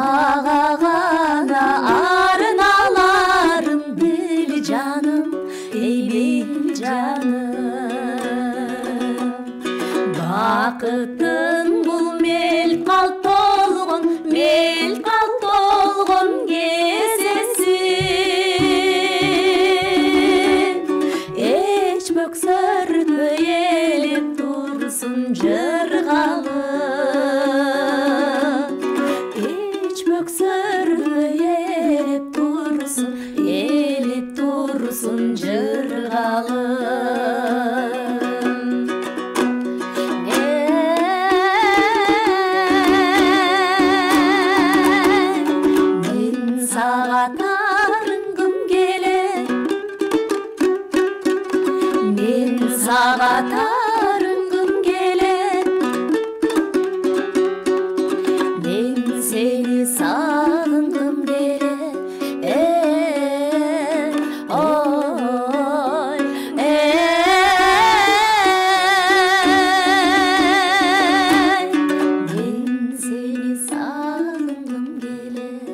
сага гана арналарым, bil жаным, ey bil жаным. Бакыттын бул мел калп толгон кезеси. Эч бөксөртпөй элеп турсун жыргалып. Эч бөксөртпөй элеп турсун жыргалып. Сага тарынгым келет, мен сага тарынгым келет, мен сени сагынгым келет. Ой, мен сени сагынгым келет.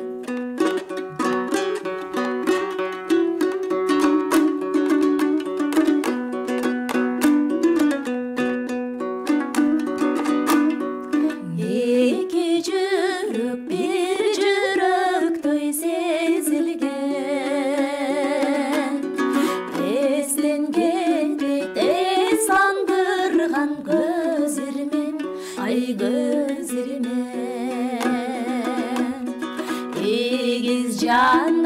Эки жүрөк бир жүрөктөй сезилген, эстенгендей тез аңдырган көзүрмен, ай көзүрмен. Эгиз жан